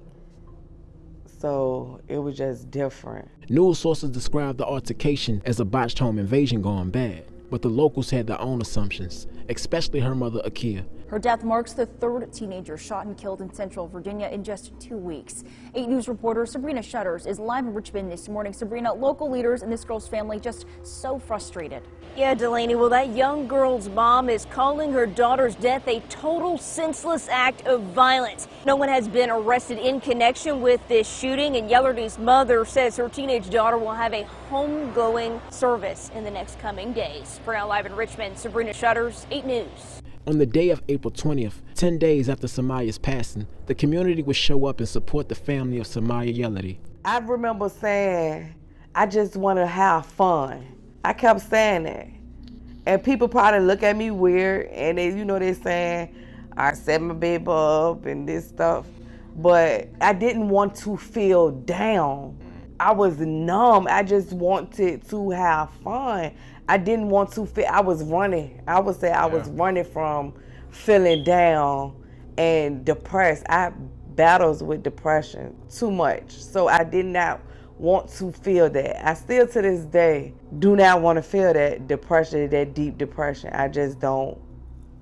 So it was just different.
News sources described the altercation as a botched home invasion gone bad, but the locals had their own assumptions, especially her mother, Akiya.
Her death marks the 3rd teenager shot and killed in Central Virginia in just 2 weeks. 8 News reporter Sabrina Shutters is live in Richmond this morning. Sabrina, local leaders in this girl's family just so frustrated.
Yeah, Delaney, well, that young girl's mom is calling her daughter's death a total senseless act of violence. No one has been arrested in connection with this shooting, and Yellardy's mother says her teenage daughter will have a homegoing service in the next coming days. For now, live in Richmond, Sabrina Shutters, 8 News.
On the day of April 20th, 10 days after Samaya's passing, the community would show up and support the family of Samiyah Yellardy.
I remember saying, I just want to have fun. I kept saying that. And people probably look at me weird, and they're saying, I set my baby up and this stuff. But I didn't want to feel down. I was numb. I just wanted to have fun. I didn't want to feel, I was running. I would say I was running from feeling down and depressed. I have battles with depression too much. So I did not want to feel that. I still to this day do not want to feel that depression, that deep depression. I just don't.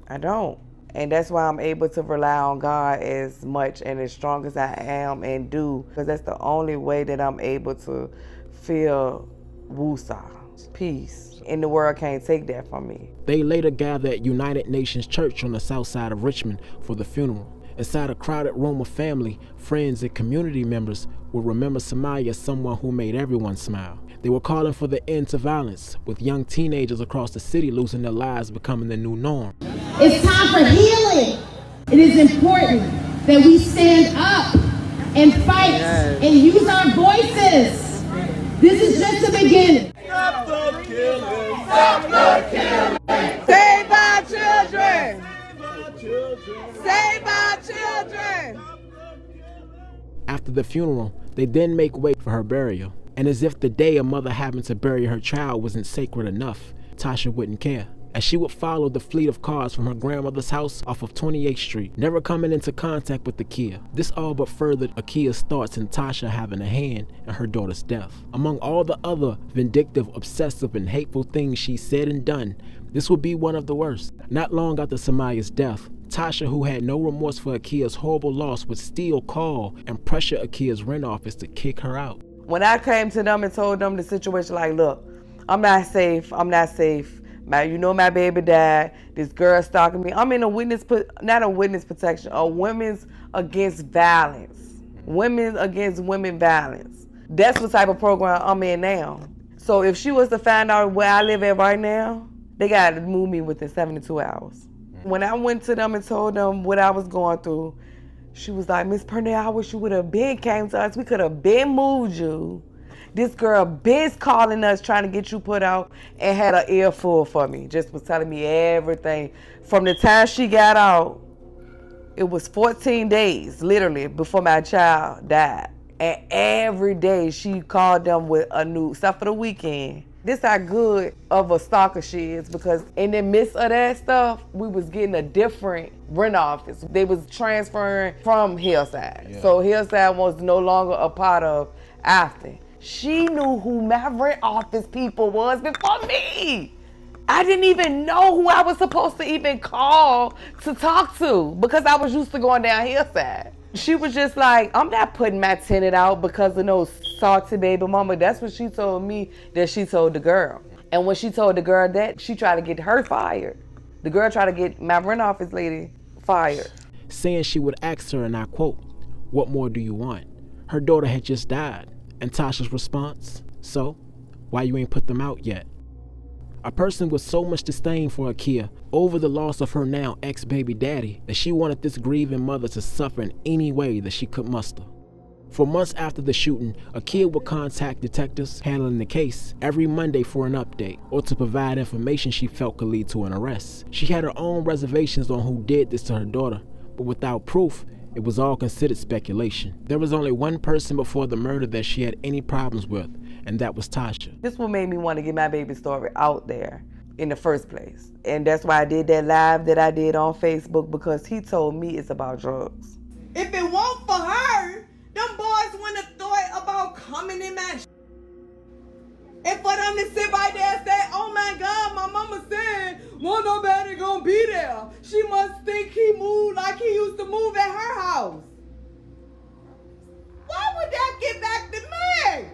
I don't. And that's why I'm able to rely on God as much and as strong as I am and do, because that's the only way that I'm able to feel wusa, peace. And the world can't take that from me.
They later gathered at United Nations Church on the south side of Richmond for the funeral. Inside a crowded room of family, friends, and community members will remember Somaya as someone who made everyone smile. They were calling for the end to violence, with young teenagers across the city losing their lives becoming the new norm.
It's time for healing. It is important that we stand up and fight and use our voices. This is just the beginning.
Stop the killing! Stop the killing!
Save our children!
Save our children!
Save our children!
After the funeral, they then make way for her burial. And as if the day a mother having to bury her child wasn't sacred enough, Tasha wouldn't care, as she would follow the fleet of cars from her grandmother's house off of 28th Street, never coming into contact with Akiya. This all but furthered Akiya's thoughts in Tasha having a hand in her daughter's death. Among all the other vindictive, obsessive, and hateful things she said and done, this would be one of the worst. Not long after Samaya's death, Tasha, who had no remorse for Akiya's horrible loss, would still call and pressure Akiya's rent office to kick her out.
When I came to them and told them the situation, like, look, I'm not safe. My baby died. This girl stalking me. I'm in a not a witness protection, a women's against violence. Women against women violence. That's the type of program I'm in now. So if she was to find out where I live at right now, they got to move me within 72 hours. When I went to them and told them what I was going through, She was like, Miss Pernell, I wish you would have been came to us. We could have been moved you. This girl been calling us trying to get you put out and had an earful for me. Just was telling me everything. From the time she got out, it was 14 days, literally, before my child died. And every day she called them with a new, except for the weekend. This how good of a stalker she is, because in the midst of that stuff, we was getting a different rent office. They was transferring from Hillside. Yeah. So Hillside was no longer a part of Afton. She knew who my rent office people was before me. I didn't even know who I was supposed to even call to talk to, because I was used to going down Hillside. She was just like, I'm not putting my tenant out because of no salty baby mama. That's what she told me that she told the girl. And when she told the girl that, she tried to get her fired. The girl tried to get my rent office lady fired.
Saying she would ask her, and I quote, "What more do you want?" Her daughter had just died. And Tasha's response, "So, why you ain't put them out yet?" A person with so much disdain for Akiya over the loss of her now ex-baby daddy that she wanted this grieving mother to suffer in any way that she could muster. For months after the shooting, Akiya would contact detectives handling the case every Monday for an update or to provide information she felt could lead to an arrest. She had her own reservations on who did this to her daughter, but without proof, it was all considered speculation. There was only one person before the murder that she had any problems with, and that was Tasha.
This what made me want to get my baby story out there in the first place. And that's why I did that live that I did on Facebook, because he told me it's about drugs.
If it weren't for her, them boys wouldn't have thought about coming in my and for them to sit right there and say, oh my God, my mama said, well, nobody gonna be there. She must think he moved like he used to move at her house. Why would that get back to me?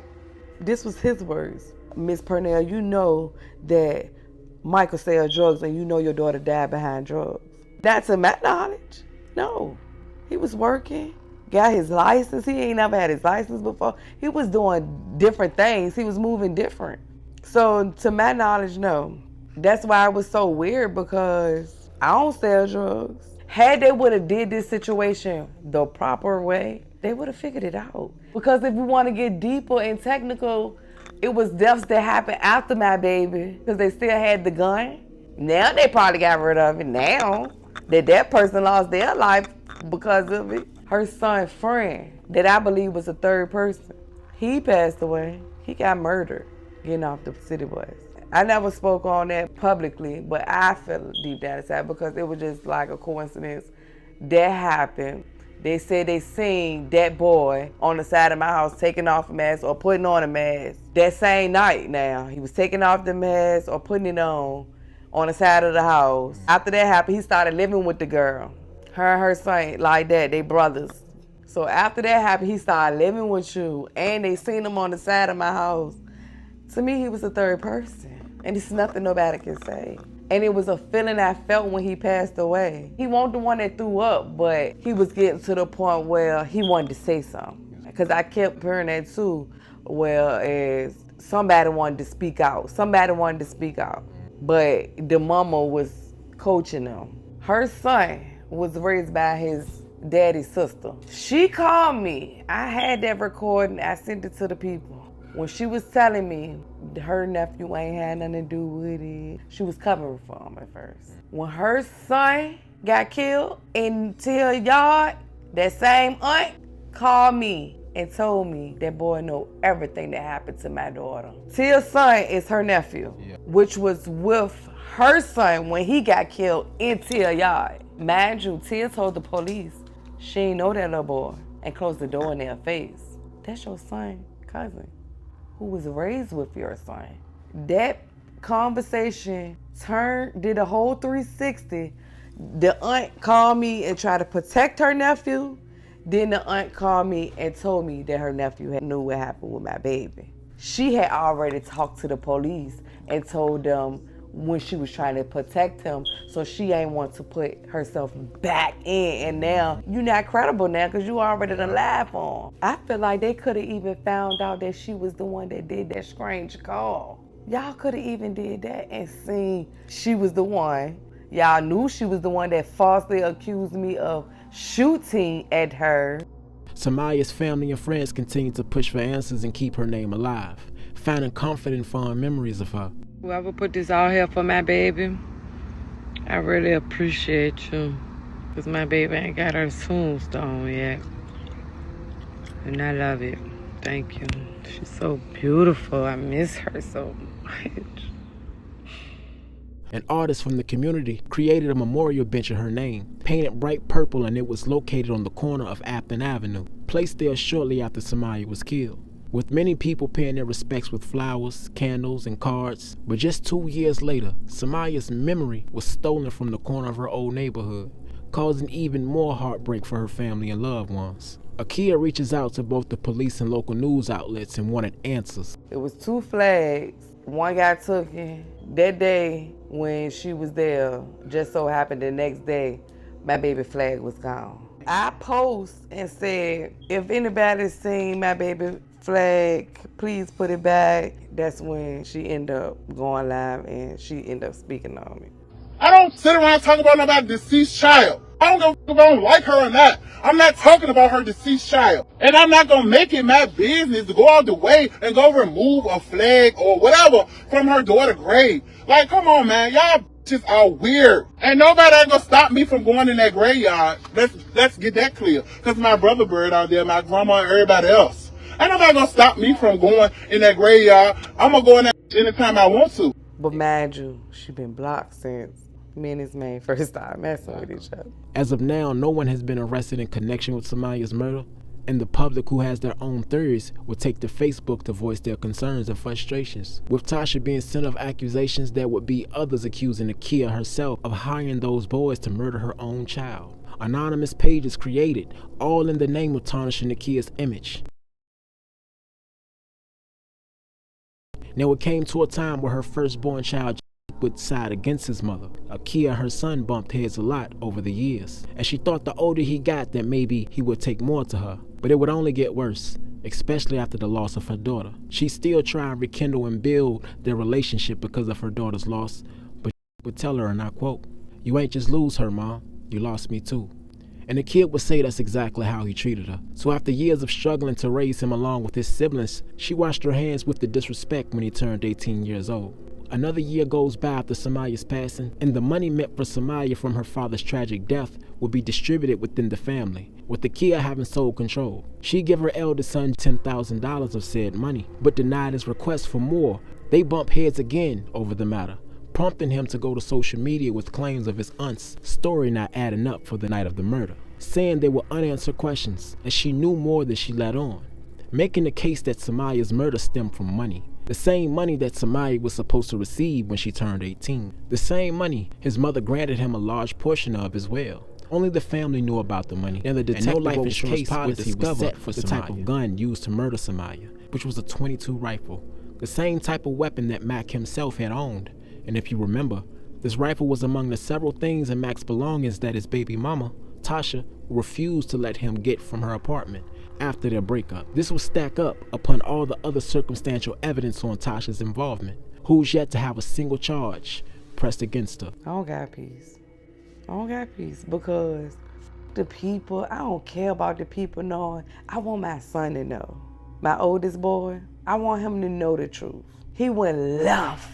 This was his words. Miss Pernell, you know that Michael sells drugs and you know your daughter died behind drugs. That's to my knowledge. No. He was working, got his license. He ain't never had his license before. He was doing different things. He was moving different. So to my knowledge, no. That's why it was so weird, because I don't sell drugs. Had they would have did this situation the proper way, they would have figured it out. Because if we want to get deeper and technical, it was deaths that happened after my baby, because they still had the gun. Now they probably got rid of it now that that person lost their life because of it. Her son's friend, that I believe was a third person, he passed away. He got murdered getting off the city bus. I never spoke on that publicly, but I felt deep down inside, because it was just like a coincidence that happened. They said they seen that boy on the side of my house taking off a mask or putting on a mask that same night. Now he was taking off the mask or putting it on the side of the house. After that happened, he started living with the girl. Her and her son, like that, they brothers. So after that happened, he started living with you, and they seen him on the side of my house. To me, he was a third person, and it's nothing nobody can say. And it was a feeling I felt when he passed away. He wasn't the one that threw up, but he was getting to the point where he wanted to say something. Because I kept hearing that too, whereas somebody wanted to speak out. Somebody wanted to speak out, but the mama was coaching them. Her son was raised by his daddy's sister. She called me. I had that recording. I sent it to the people. When she was telling me her nephew ain't had nothing to do with it, she was covering for him at first. When her son got killed in Tia yard, that same aunt called me and told me that boy know everything that happened to my daughter. Tia's son is her nephew, which was with her son when he got killed in Tia yard. Mind you, Tia told the police she ain't know that little boy and closed the door in their face. That's your son, cousin, who was raised with your son. That conversation did a whole 360. The aunt called me and tried to protect her nephew. Then the aunt called me and told me that her nephew knew what happened with my baby. She had already talked to the police and told them when she was trying to protect him, so she ain't want to put herself back in. And now you're not credible now, because you already done lied for him. I feel like they could have even found out that she was the one that did that strange call. Y'all could have even did that and seen she was the one. Y'all knew she was the one that falsely accused me of shooting at her.
Somaya's family and friends continue to push for answers and keep her name alive, finding comfort in fond memories of her.
Whoever put this out here for my baby, I really appreciate you. Because my baby ain't got her tombstone yet. And I love it. Thank you. She's so beautiful. I miss her so much.
An artist from the community created a memorial bench in her name, painted bright purple, and it was located on the corner of Afton Avenue, placed there shortly after Somaya was killed. With many people paying their respects with flowers, candles, and cards. But just 2 years later, Somaya's memory was stolen from the corner of her old neighborhood, causing even more heartbreak for her family and loved ones. Akiya reaches out to both the police and local news outlets and wanted answers.
It was 2 flags. One got taken that day when she was there. Just so happened the next day, my baby flag was gone. I post and said, if anybody's seen my baby flag, please put it back. That's when she ended up going live and she ended up speaking on me.
I don't sit around talking about nobody's deceased child. I don't give a if I don't like her or not. I'm not talking about her deceased child. And I'm not going to make it my business to go out the way and go remove a flag or whatever from her daughter's grave. Like, come on, man. Y'all just are weird. And nobody ain't going to stop me from going in that graveyard. Let's get that clear. Because my brother buried out there, my grandma and everybody else. Ain't nobody going to stop me from going in that graveyard. I'm going to go in there anytime I want to.
But mind you, she been blocked since me and this man first started messing with each other.
As of now, no one has been arrested in connection with Somaya's murder, and the public who has their own theories will take to Facebook to voice their concerns and frustrations. With Tasha being center of accusations, there would be others accusing Akiya herself of hiring those boys to murder her own child. Anonymous pages created, all in the name of tarnishing Akiya's image. Now it came to a time where her firstborn child would side against his mother. Akiya and her son bumped heads a lot over the years, and she thought the older he got that maybe he would take more to her. But it would only get worse, especially after the loss of her daughter. She still tried to rekindle and build their relationship because of her daughter's loss, but would tell her, and I quote, "You ain't just lose her, Mom, you lost me too." And the kid would say that's exactly how he treated her. So after years of struggling to raise him along with his siblings, she washed her hands with the disrespect when he turned 18 years old. Another year goes by after Somaya's passing, and the money meant for Somaya from her father's tragic death would be distributed within the family, with Akiya having sole control. She gave her eldest son $10,000 of said money, but denied his request for more. They bump heads again over the matter, prompting him to go to social media with claims of his aunt's story not adding up for the night of the murder, saying they were unanswered questions, and she knew more than she let on, making the case that Somaya's murder stemmed from money. The same money that Somaya was supposed to receive when she turned 18. The same money his mother granted him a large portion of as well. Only the family knew about the money, and the detective life insurance policy was set for the type of gun used to murder Somaya, which was a .22 rifle, the same type of weapon that Mac himself had owned. And if you remember, this rifle was among the several things in Mac's belongings that his baby mama, Tasha, refused to let him get from her apartment after their breakup. This will stack up upon all the other circumstantial evidence on Tasha's involvement, who's yet to have a single charge pressed against her.
I don't got peace. I don't got peace because the people, I don't care about the people knowing. I want my son to know. My oldest boy, I want him to know the truth. He went left.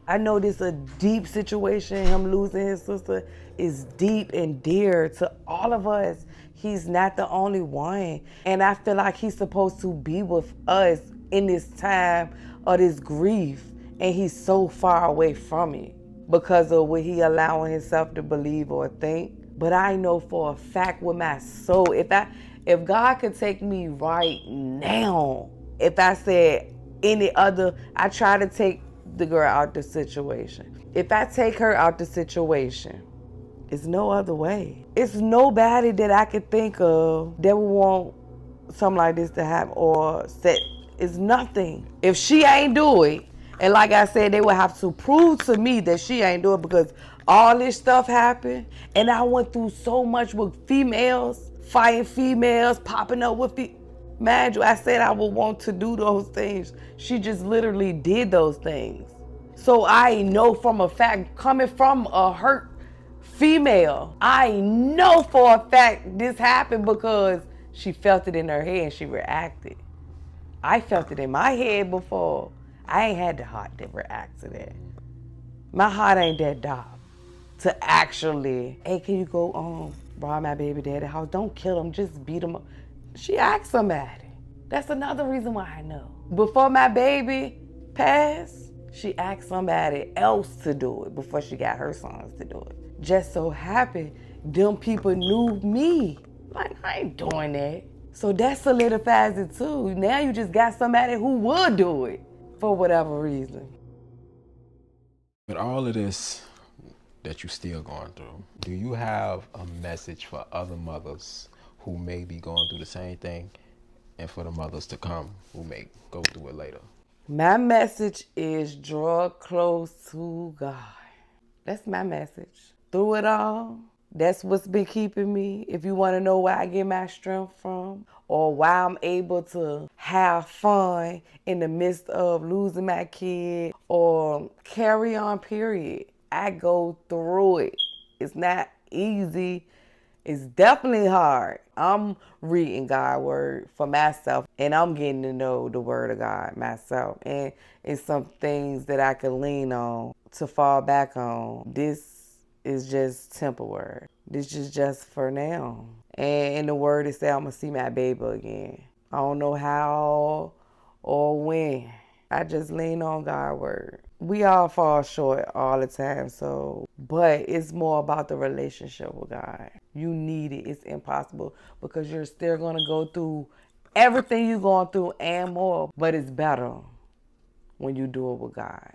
I know this is a deep situation. Him losing his sister is deep and dear to all of us. He's not the only one. And I feel like he's supposed to be with us in this time of this grief. And he's so far away from it because of what he allowing himself to believe or think. But I know for a fact with my soul, if God could take me right now, if I said any other, I try to take the girl out the situation. If I take her out the situation, it's no other way. It's nobody that I could think of that would want something like this to happen or say it's nothing. If she ain't do it, and like I said, they would have to prove to me that she ain't do it because all this stuff happened and I went through so much with females, fighting females, popping up with Mind you, I said I would want to do those things. She just literally did those things. So I know from a fact, coming from a hurt female. I know for a fact this happened because she felt it in her head and she reacted. I felt it in my head before. I ain't had the heart to react to that. My heart ain't that dark to actually, hey, can you go rob my baby daddy's house? Don't kill him, just beat him up. She asked somebody. That's another reason why I know. Before my baby passed, she asked somebody else to do it before she got her sons to do it. Just so happened, them people knew me. Like, I ain't doing that. So that solidifies it too. Now you just got somebody who would do it for whatever reason.
With all of this that you're still going through, do you have a message for other mothers who may be going through the same thing, and for the mothers to come who may go through it later?
My message is draw close to God. That's my message. Through it all, that's what's been keeping me. If you want to know where I get my strength from or why I'm able to have fun in the midst of losing my kid or carry on, period. I go through it. It's not easy. It's definitely hard. I'm reading God's word for myself and I'm getting to know the word of God myself. And it's some things that I can lean on to fall back on. This is just temporary. This is just for now. And in the word it said I'm gonna see my baby again. I don't know how or when. I just lean on God's word. We all fall short all the time, but it's more about the relationship with God. You need it. It's impossible because you're still gonna go through everything you're going through and more, but it's better when you do it with God.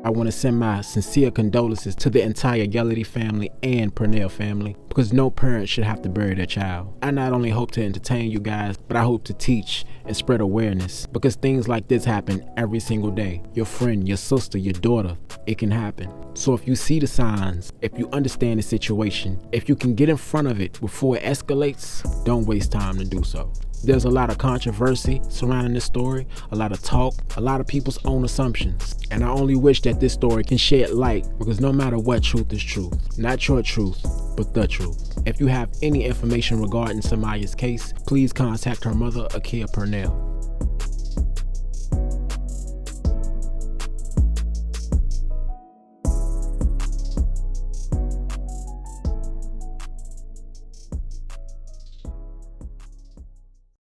I want to send my sincere condolences to the entire Yellardy family and Pernell family, because no parent should have to bury their child. I not only hope to entertain you guys, but I hope to teach and spread awareness, because things like this happen every single day. Your friend, your sister, your daughter, it can happen. So if you see the signs, if you understand the situation, if you can get in front of it before it escalates, don't waste time to do so. There's a lot of controversy surrounding this story, a lot of talk, a lot of people's own assumptions. And I only wish that this story can shed light, because no matter what, truth is truth. Not your truth, but the truth. If you have any information regarding Samaya's case, please contact her mother, Akiya Pernell.